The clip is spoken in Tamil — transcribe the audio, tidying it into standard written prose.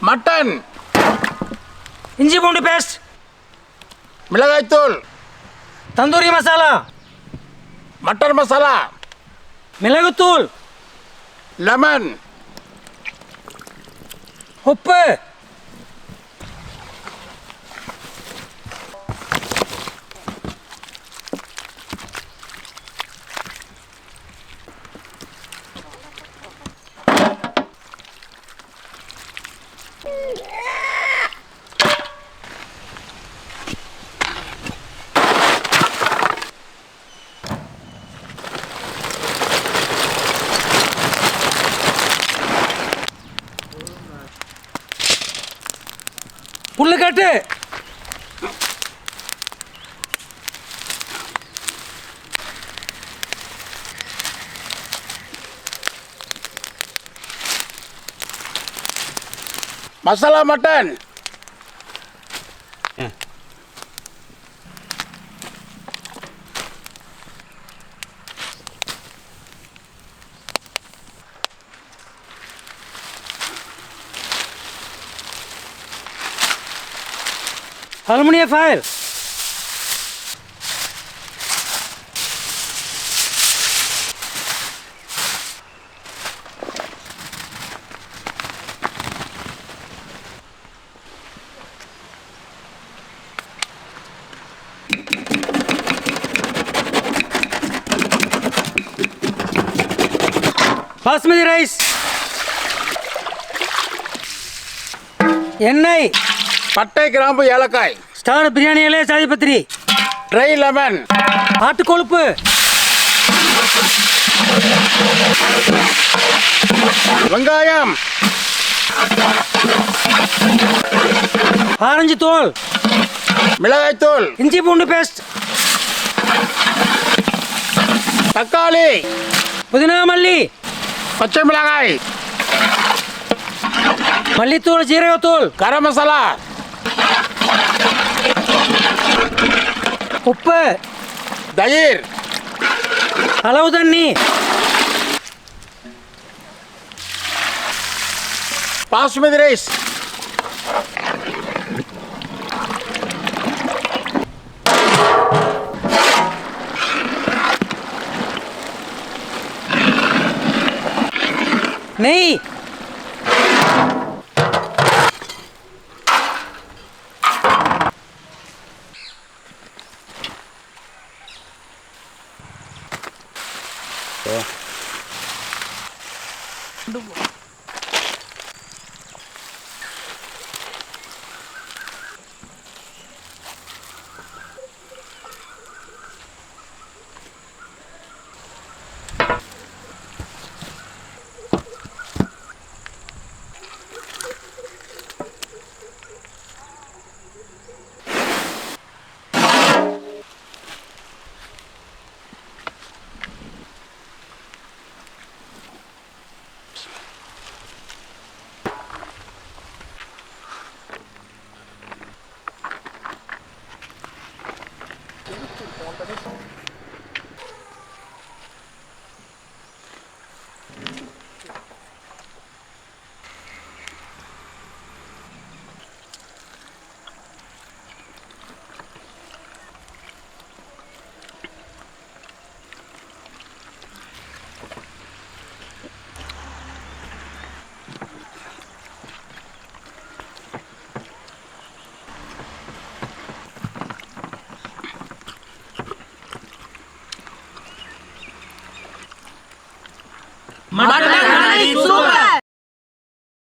மட்டன், இஞ்சி பூண்டு பேஸ்ட், மிளகாய்த்தூள், தந்தூரி மசாலா, மட்டன் மசாலா, மிளகுத்தூள், லெமன், உப்பு, புல்லுக்கட்டு, மசாலா மட்டன், அலுமினிய ஃபாயில், பாஸ்மதி ரைஸ், எண்ணெய், பட்டை கிராம்பு ஏலக்காய், ஸ்டார் பிரியாணி இலை சாதிபத்திரி, ட்ரை லெமன், ஆட்டுக்கொழுப்பு, வெங்காயம், ஆரஞ்சு தோல், மிளகாய்த்தூள், இஞ்சி பூண்டு பேஸ்ட், தக்காளி, புதினா மல்லி, பச்சை மிளகாய், மல்லித்தூள், ஜீரகத்தூள், கரம் மசாலா, உப்பு, தயிர், அளவு தண்ணி, பாஸ்மதி ரைஸ், நெய், மட்டன் ஹனி சூப்.